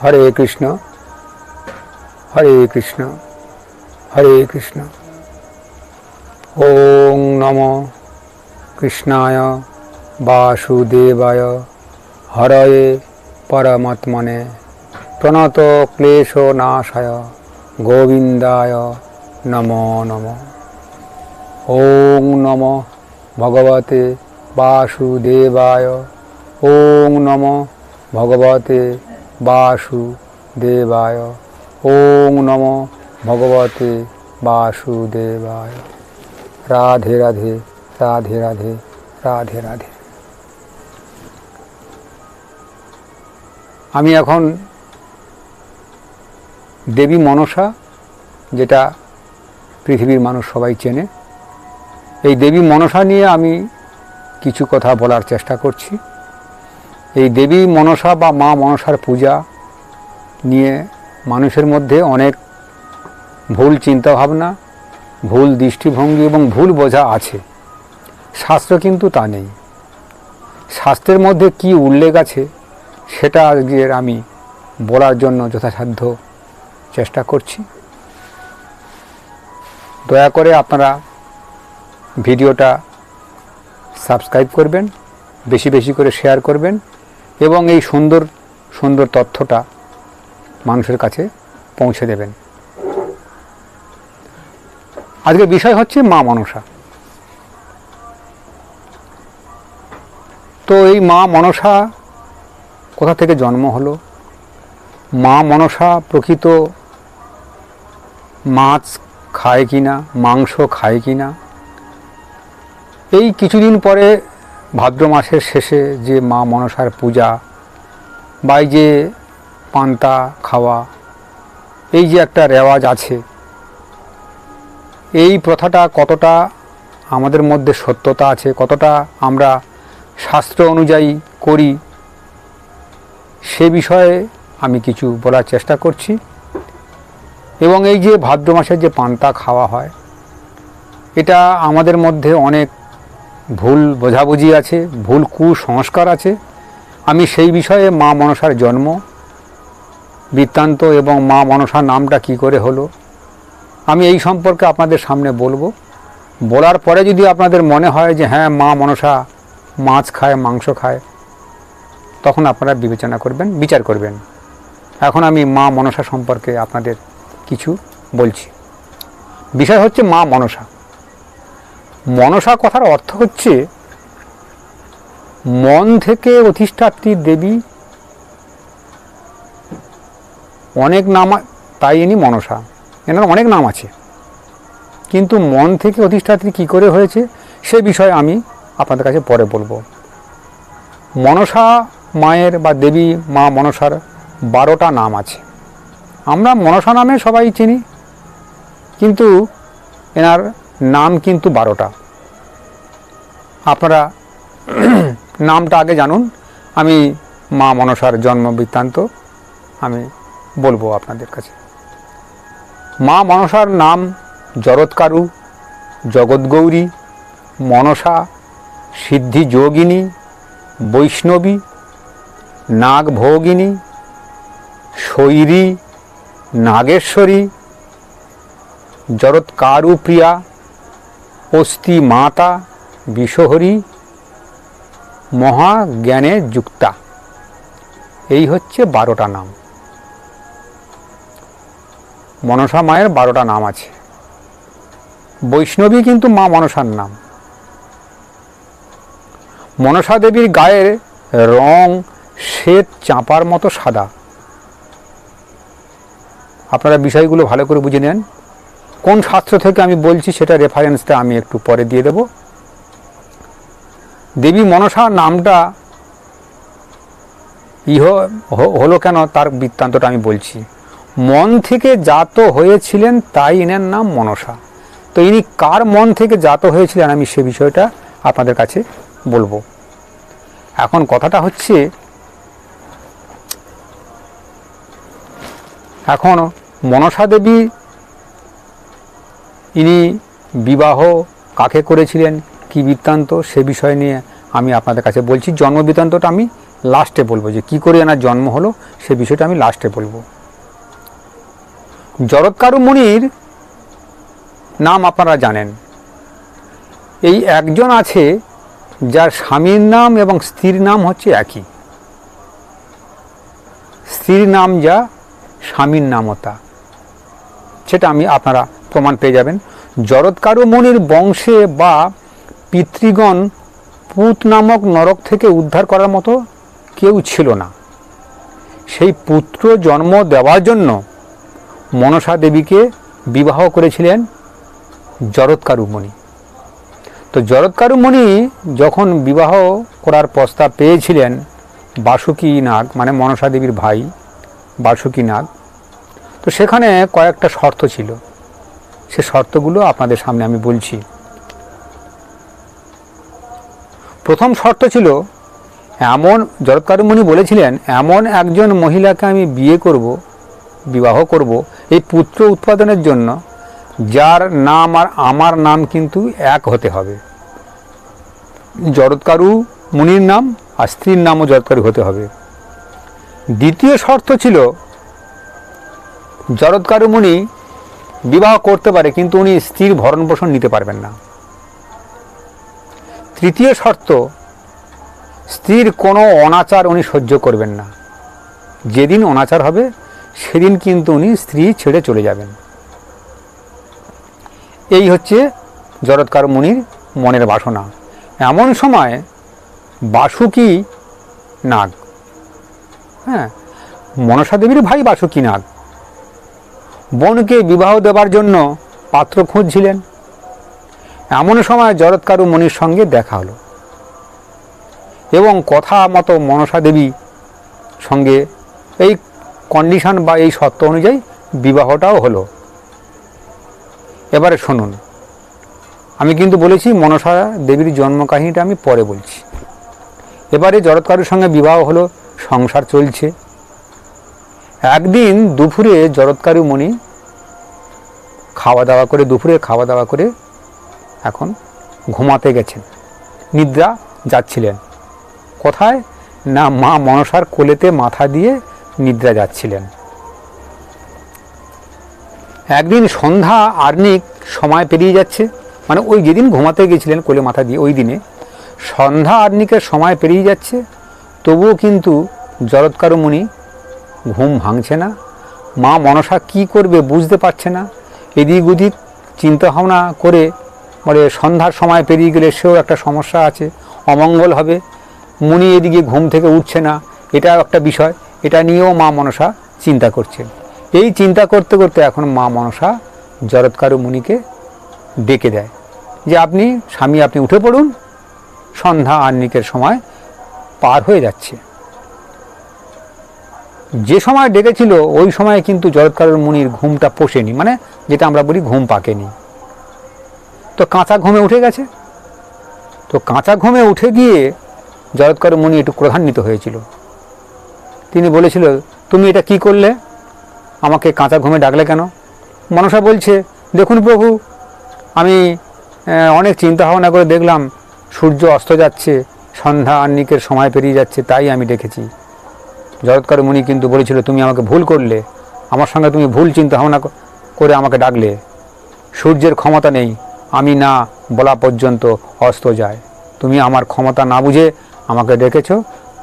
হরে কৃষ্ণ হরে কৃষ্ণ হরে কৃষ্ণ। ওং নমো কৃষ্ণায় বাসুদেবায় হরয়ে পরমাত্মনে প্রণত ক্লেশ নাশায় গোবিন্দায় নমো নমঃ। ওং নমো ভগবতে বাসুদেবায়। ওং নমো ভগবতে বাসুদেবায়। ওং নমো ভগবতে বাসুদেবায়। রাধে রাধে রাধে রাধে রাধে রাধে। আমি এখন দেবী মনসা, যেটা পৃথিবীর মানুষ সবাই চেনে, এই দেবী মনসা নিয়ে আমি কিছু কথা বলার চেষ্টা করছি। এই দেবী মনসা বা মা মনসার পূজা নিয়ে মানুষের মধ্যে অনেক ভুল চিন্তাভাবনা, ভুল দৃষ্টিভঙ্গি এবং ভুল বোঝা আছে। শাস্ত্র কিন্তু তা নেই। শাস্ত্রের মধ্যে কি উল্লেখ আছে সেটা আজকের আমি বলার জন্য যথাসাধ্য চেষ্টা করছি। দয়া করে আপনারা ভিডিওটা সাবস্ক্রাইব করবেন, বেশি বেশি করে শেয়ার করবেন এবং এই সুন্দর সুন্দর তথ্যটা মানুষের কাছে পৌঁছে দেবেন। আজকের বিষয় হচ্ছে মা মনসা। তো এই মা মনসা কোথা থেকে জন্ম হলো? মা মনসা প্রকৃত মাছ খায় কিনা, মাংস খায় কিনা? এই কিছুদিন পরে ভাদ্র মাসের শেষে যে মা মনসার পূজা বা এই যে পান্তা খাওয়া, এই যে একটা রেওয়াজ আছে, এই প্রথাটা কতটা আমাদের মধ্যে সত্যতা আছে, কতটা আমরা শাস্ত্র অনুযায়ী করি, সে বিষয়ে আমি কিছু বলার চেষ্টা করছি। এবং এই যে ভাদ্র মাসের যে পান্তা খাওয়া হয়, এটা আমাদের মধ্যে অনেক ভুল বোঝাবুঝি আছে, ভুল কুসংস্কার আছে। আমি সেই বিষয়ে মা মনসার জন্ম বৃত্তান্ত এবং মা মনসার নামটা কি করে হলো, আমি এই সম্পর্কে আপনাদের সামনে বলবো। বলার পরে যদি আপনাদের মনে হয় যে হ্যাঁ মা মনসা মাছ খায়, মাংস খায়, তখন আপনারা বিবেচনা করবেন, বিচার করবেন। এখন আমি মা মনসা সম্পর্কে আপনাদের কিছু বলছি। বিষয় হচ্ছে মা মনসা। মনসা কথার অর্থ হচ্ছে মন থেকে অধিষ্ঠাত্রী দেবী। অনেক নাম, তাই ইনি মনসা। এনার অনেক নাম আছে, কিন্তু মন থেকে অধিষ্ঠাত্রী কী করে হয়েছে সে বিষয়ে আমি আপনাদের কাছে পরে বলবো। মনসা মায়ের বা দেবী মা মনসার 12টা নাম আছে। আমরা মনসা নামে সবাই চিনি, কিন্তু এনার নাম কিন্তু 12টা। আপনারা নামটা আগে জানুন, আমি মা মনসার জন্ম বৃত্তান্ত আমি বলবো আপনাদের কাছে। মা মনসার নাম জরৎকারু, জগৎগৌরী, মনসা, সিদ্ধি যোগিনী, বৈষ্ণবী, নাগভোগিনী, শৈরী, নাগেশ্বরী, জরৎকারু প্রিয়া, অস্তি মাতা, বিশ্বহরী, মহাজ্ঞানে যুক্তা। এই হচ্ছে 12টা নাম। মনসা মায়ের 12টা নাম আছে। বৈষ্ণবী কিন্তু মা মনসার নাম। মনসা দেবীর গায়ের রং শ্বেত চাঁপার মতো সাদা। আপনারা বিষয়গুলো ভালো করে বুঝে নেন। কোন শাস্ত্র থেকে আমি বলছি সেটা রেফারেন্সটা আমি একটু পরে দিয়ে দেব। দেবী মনসা নামটা হলো কেন তার বৃত্তান্তটা আমি বলছি। মন থেকে জাত হয়েছিলেন, তাই এনার নাম মনসা। তো ইনি কার মন থেকে জাত হয়েছিলেন আমি সে বিষয়টা আপনাদের কাছে বলবো। এখন কথাটা হচ্ছে, এখন মনসা দেবী ইনি বিবাহ কাকে করেছিলেন, কি বৃত্তান্ত, সে বিষয় নিয়ে আমি আপনাদের কাছে বলছি। জন্ম বৃত্তান্তটা আমি লাস্টে বলবো, যে কি করে এনার জন্ম হলো সে বিষয়টা আমি লাস্টে বলবো। জরৎকারু মুনির নাম আপনারা জানেন। এই একজন আছে যার স্বামীর নাম এবং স্ত্রীর নাম হচ্ছে একই, স্ত্রীর নাম যা স্বামীর নামও তা, সেটা আপনারা প্রমাণ পেয়ে যাবেন। জরৎকারু মুনির বংশে বা পিতৃগণ পুত নামক নরক থেকে উদ্ধার করার মতো কেউ ছিল না। সেই পুত্র জন্ম দেওয়ার জন্য মনসা দেবীকে বিবাহ করেছিলেন জরৎকারু মুনি। তো জরৎকারু মুনি যখন বিবাহ করার প্রস্তাব পেয়েছিলেন বাসুকী নাগ, মানে মনসা দেবীর ভাই বাসুকী নাগ, তো সেখানে কয়েকটা শর্ত ছিল। সে শর্তগুলো আপনাদের সামনে আমি বলছি। প্রথম শর্ত ছিল, জরৎকারু মুনি বলেছিলেন, এমন একজন মহিলাকে আমি বিবাহ করব এই পুত্র উৎপাদনের জন্য, যার নাম আর আমার নাম কিন্তু এক হতে হবে। জরৎকারু মুনির নাম আর স্ত্রীর নামও জরৎকারু হতে হবে। দ্বিতীয় শর্ত ছিল, জরৎকারু মুনি বিবাহ করতে পারে কিন্তু উনি স্ত্রীর ভরণ পোষণ নিতে পারবেন না। তৃতীয় শর্ত, স্ত্রীর কোনো অনাচার উনি সহ্য করবেন না। যেদিন অনাচার হবে সেদিন কিন্তু উনি স্ত্রী ছেড়ে চলে যাবেন। এই হচ্ছে জরৎকারু মুনির মনের বাসনা। এমন সময় বাসুকী নাগ, মনসা দেবীর ভাই বাসুকী নাগ, বোনকে বিবাহ দেবার জন্য পাত্র খুঁজছিলেন। এমন সময় জরৎকারু মুনির সঙ্গে দেখা হলো এবং কথা মতো মনসা দেবী সঙ্গে এই কন্ডিশন বা এই শর্ত অনুযায়ী বিবাহটাও হলো। এবারে শুনুন, আমি কিন্তু বলেছি মনসা দেবীর জন্ম কাহিনীটা আমি পরে বলছি। এবারে জরৎকারুর সঙ্গে বিবাহ হলো, সংসার চলছে। একদিন দুপুরে জরৎকারু মুনি দুপুরে খাওয়া দাওয়া করে এখন ঘুমাতে গেছেন, নিদ্রা যাচ্ছিলেন। কোথায় না, মা মনসার কোলেতে মাথা দিয়ে নিদ্রা যাচ্ছিলেন। একদিন সন্ধ্যা আর্নিক সময় পেরিয়ে যাচ্ছে, মানে ওই যেদিন ঘুমাতে গেছিলেন কোলে মাথা দিয়ে, ওই দিনে সন্ধ্যা আর্নিকের সময় পেরিয়ে যাচ্ছে, তবুও কিন্তু জরৎকারু মুনি ঘুম ভাঙছে না। মা মনসা কি করবে বুঝতে পারছে না। এদিক ওদিক চিন্তা ভাবনা করে বলে, সন্ধ্যার সময় পেরিয়ে গেলে সেও একটা সমস্যা আছে, অমঙ্গল হবে। মুনি এদিকে ঘুম থেকে উঠছে না, এটা একটা বিষয়, এটা নিয়েও মা মনসা চিন্তা করছে। এই চিন্তা করতে করতে এখন মা মনসা জরৎকারু মুনিকে ডেকে দেয় যে, স্বামী আপনি উঠে পড়ুন, সন্ধ্যা আহ্নিকের সময় পার হয়ে যাচ্ছে। যে সময় ডেকেছিল ওই সময় কিন্তু জরৎকারু মুনির ঘুমটা পোষেনি, মানে যেটা আমরা বলি ঘুম পাকেনি। তো কাঁচা ঘুমে উঠে গেছে। তো কাঁচা ঘুমে উঠে গিয়ে জরৎকারু মুনি একটু ক্রোধান্বিত হয়েছিল। তিনি বলেছিল, তুমি এটা কি করলে, আমাকে কাঁচা ঘুমে ডাকলে কেন? মনসা বলছে, দেখুন প্রভু, আমি অনেক চিন্তা ভাবনা করে দেখলাম সূর্য অস্ত যাচ্ছে, সন্ধ্যা আহ্নিকের সময় পেরিয়ে যাচ্ছে, তাই আমি ডেকেছি। জরৎকারু মুনি কিন্তু বলেছিল, তুমি আমাকে ভুল করলে, আমার সঙ্গে তুমি ভুল চিন্তা ভাবনা করে আমাকে ডাকলে। সূর্যের ক্ষমতা নেই, আমি না বলা পর্যন্ত অস্ত যায়। তুমি আমার ক্ষমতা না বুঝে আমাকে ডেকেছ,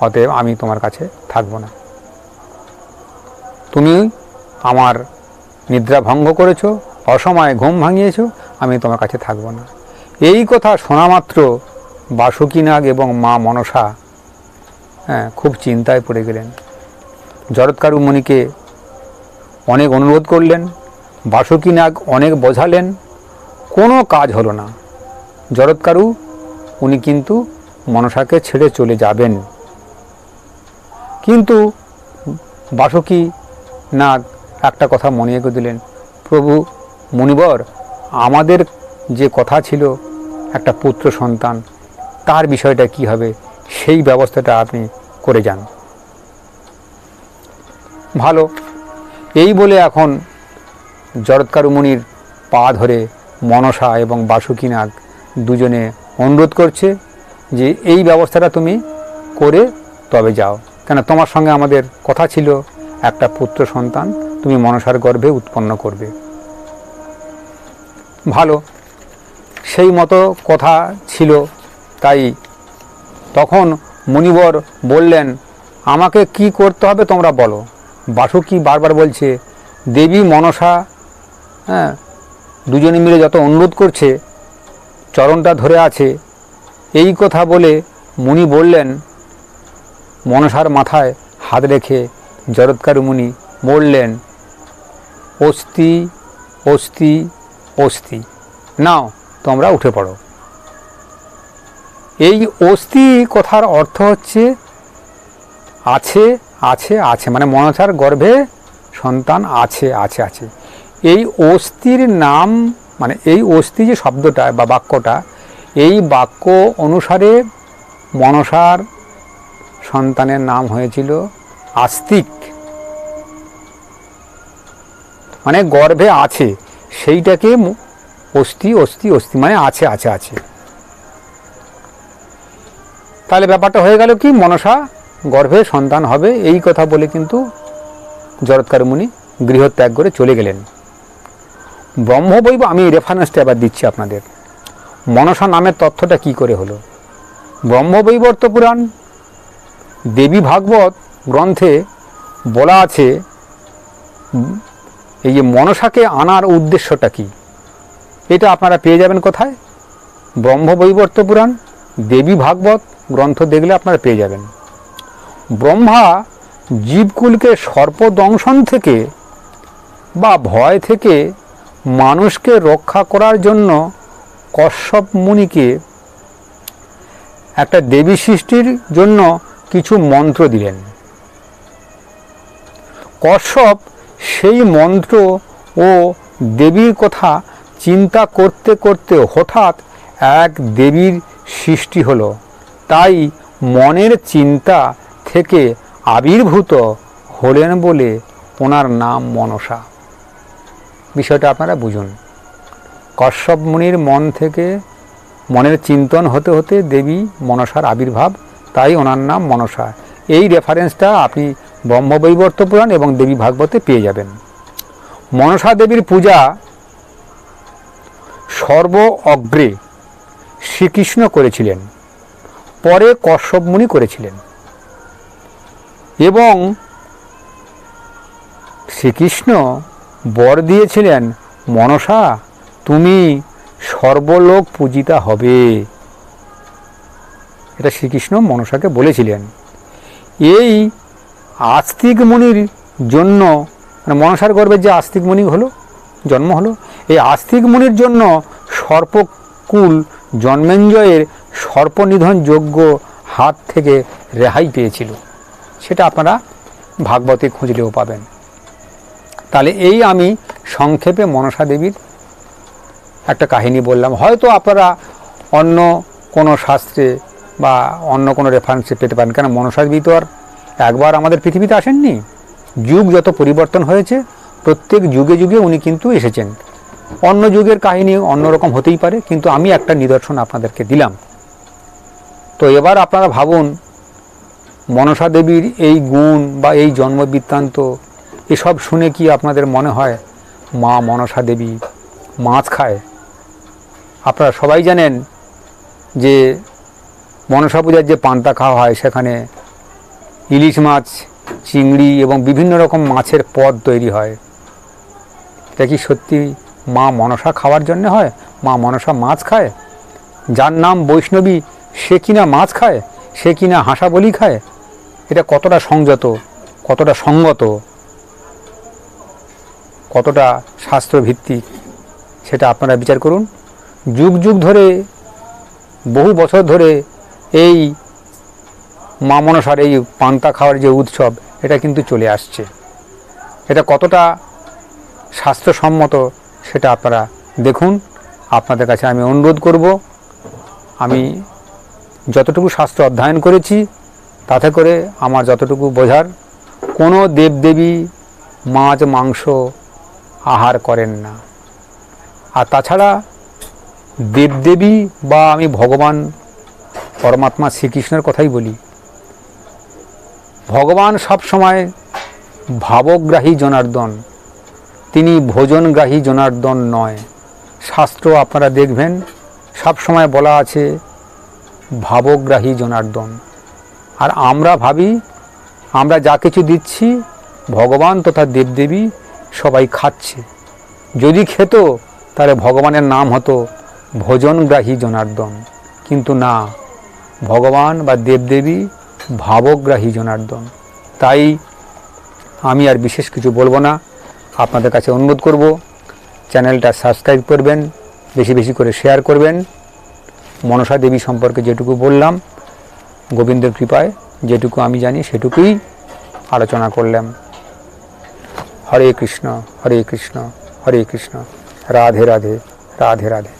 অতএব আমি তোমার কাছে থাকব না। তুমি আমার নিদ্রা ভঙ্গ করেছ, অসময়ে ঘুম ভাঙিয়েছ, আমি তোমার কাছে থাকব না। এই কথা শোনা মাত্র বাসুকী নাগ এবং মা মনসা খুব চিন্তায় পড়ে গেলেন। জরৎকারু মুনিকে অনেক অনুরোধ করলেন, বাসুকী নাগ অনেক বোঝালেন, কোনো কাজ হলো না। জরৎকারু উনি কিন্তু মনসাকে ছেড়ে চলে যাবেন। কিন্তু বাসুকী নাগ একটা কথা মনে করে দিলেন, প্রভু মুনিবর, আমাদের যে কথা ছিল একটা পুত্র সন্তান, তার বিষয়টা কি হবে, সেই ব্যবস্থাটা আপনি করে যান। ভালো, এই বলে এখন জরৎকারু মুনির পা ধরে মনসা এবং বাসুকী নাগ দুজনে অনুরোধ করছে যে এই ব্যবস্থাটা তুমি করে তবে যাও, কেন তোমার সঙ্গে আমাদের কথা ছিল একটা পুত্র সন্তান তুমি মনসার গর্ভে উৎপন্ন করবে। ভালো, সেই মতো কথা ছিল। তাই তখন মুনিবর বললেন, আমাকে কি করতে হবে তোমরা বলো। বাসুকি বারবার বলছে, দেবী মনসা দুজনে মিলে যত অনুরোধ করছে, চরণটা ধরে আছে, এই কথা বলে মুনি বললেন, মনসার মাথায় হাত রেখে জরৎকার মুনি বললেন, অস্তি অস্তি অস্তি, নাও তোমরা উঠে পড়ো। এই অস্তি কথার অর্থ হচ্ছে আছে আছে আছে, মানে মনসার গর্ভে সন্তান আছে আছে আছে। এই অস্থির নাম, মানে এই অস্থি যে শব্দটা বা বাক্যটা, এই বাক্য অনুসারে মনসার সন্তানের নাম হয়েছিল আস্তিক, মানে গর্ভে আছে, সেইটাকে অস্থি অস্থি অস্থি মানে আছে আছে আছে। তাহলে ব্যাপারটা হয়ে গেল কি, মনসা গর্ভে সন্তান হবে, এই কথা বলে কিন্তু জরৎকার মুনি গৃহত্যাগ করে চলে গেলেন। ব্রহ্মবৈব, আমি রেফারেন্সটা এবার দিচ্ছি আপনাদের, মনসা নামের তথ্যটা কি করে হলো। ব্রহ্মবৈবর্ত পুরাণ দেবী ভাগবত গ্রন্থে বলা আছে, এই যে মনসাকে আনার উদ্দেশ্যটা কি, এটা আপনারা পেয়ে যাবেন কোথায়? ব্রহ্মবৈবর্ত পুরাণ দেবী ভাগবত গ্রন্থ দেখলে আপনারা পেয়ে যাবেন। ব্রহ্মা জীবকুলকে সর্পদংশন থেকে বা ভয় থেকে মানুষকে রক্ষা করার জন্য কশ্যপ মুনিকে একটা দেবী সৃষ্টির জন্য কিছু মন্ত্র দিলেন। কশ্যপ সেই মন্ত্র ও দেবীর কথা চিন্তা করতে করতে হঠাৎ এক দেবীর সৃষ্টি হলো, তাই মনের চিন্তা থেকে আবির্ভূত হলেন বলে ওনার নাম মনসা। বিষয়টা আপনারা বুঝুন, কশ্যপ মুনির মন থেকে মনের চিন্তন হতে হতে দেবী মনসার আবির্ভাব, তাই ওনার নাম মনসা। এই রেফারেন্সটা আপনি ব্রহ্মবৈবর্ত পুরাণ এবং দেবী ভাগবতে পেয়ে যাবেন। মনসা দেবীর পূজা সর্ব অগ্রে শ্রীকৃষ্ণ করেছিলেন, পরে কশ্যপ মুনি করেছিলেন, এবং শ্রীকৃষ্ণ বর দিয়েছিলেন, মনসা তুমি সর্বলোক পূজিতা হবে। এটা শ্রীকৃষ্ণ মনসাকে বলেছিলেন। এই আস্তিক মুনির জন্য, মানে মনসার গর্ভে যে আস্তিক মুনি হলো, জন্ম হলো, এই আস্তিক মুনির জন্য সর্পকুল জন্মেঞ্জয়ের সর্পনিধন যজ্ঞ হাত থেকে রেহাই পেয়েছিল। সেটা আপনারা ভাগবতে খুঁজলেও পাবেন। তাহলে এই আমি সংক্ষেপে মনসা দেবীর একটা কাহিনী বললাম। হয়তো আপনারা অন্য কোনো শাস্ত্রে বা অন্য কোনো রেফারেন্সে পেতে পারেন, কেন মনসা দেবী তো আর একবার আমাদের পৃথিবীতে আসেননি। যুগ যত পরিবর্তন হয়েছে, প্রত্যেক যুগে যুগে উনি কিন্তু এসেছেন। অন্য যুগের কাহিনী অন্যরকম হতেই পারে, কিন্তু আমি একটা নিদর্শন আপনাদেরকে দিলাম। তো এবার আপনারা ভাবুন, মনসা দেবীর এই গুণ বা এই জন্ম বৃত্তান্ত এসব শুনে কি আপনাদের মনে হয় মা মনসা দেবী মাছ খায়? আপনারা সবাই জানেন যে মনসা পূজার যে পান্তা খাওয়া হয়, সেখানে ইলিশ মাছ, চিংড়ি এবং বিভিন্ন রকম মাছের পদ তৈরি হয়। এটা কি সত্যি মা মনসা খাওয়ার জন্য হয়? মা মনসা মাছ খায়? যার নাম বৈষ্ণবী সে কিনা মাছ খায়, সে কিনা হাঁসা বলি খায়? এটা কতটা সংযত, কতটা সঙ্গত, কতটা শাস্ত্রভিত্তিক, সেটা আপনারা বিচার করুন। যুগ যুগ ধরে, বহু বছর ধরে এই মা মনসার এই পান্তা খাওয়ার যে উৎসব, এটা কিন্তু চলে আসছে। এটা কতটা স্বাস্থ্যসম্মত সেটা আপনারা দেখুন। আপনাদের কাছে আমি অনুরোধ করব, আমি যতটুকু শাস্ত্র অধ্যয়ন করেছি তাতে করে আমার যতটুকু বোঝার, কোনো দেবদেবী মাছ মাংস আহার করেন না। আর তাছাড়া দেবদেবী বা আমি ভগবান পরমাত্মা শ্রীকৃষ্ণের কথাই বলি, ভগবান সবসময় ভাবগ্রাহী জনার্দন, তিনি ভোজনগ্রাহী জনার্দন নয়। শাস্ত্র আপনারা দেখবেন সবসময় বলা আছে ভাবগ্রাহী জনার্দন। আর আমরা ভাবি আমরা যা কিছু দিচ্ছি ভগবান তথা দেবদেবী সবাই খাচ্ছে। যদি খেত তাহলে ভগবানের নাম হতো ভোজনগ্রাহী জনার্দন, কিন্তু না, ভগবান বা দেবদেবী ভাবগ্রাহী জনার্দন। তাই আমি আর বিশেষ কিছু বলবো না, আপনাদের কাছে অনুরোধ করব চ্যানেলটা সাবস্ক্রাইব করবেন, বেশি বেশি করে শেয়ার করবেন। মনসা দেবী সম্পর্কে যেটুকু বললাম, গোবিন্দের কৃপায় যেটুকু আমি জানি সেটুকুই আলোচনা করলাম। হরে কৃষ্ণ হরে কৃষ্ণ হরে কৃষ্ণ, রাধে রাধে রাধে রাধে।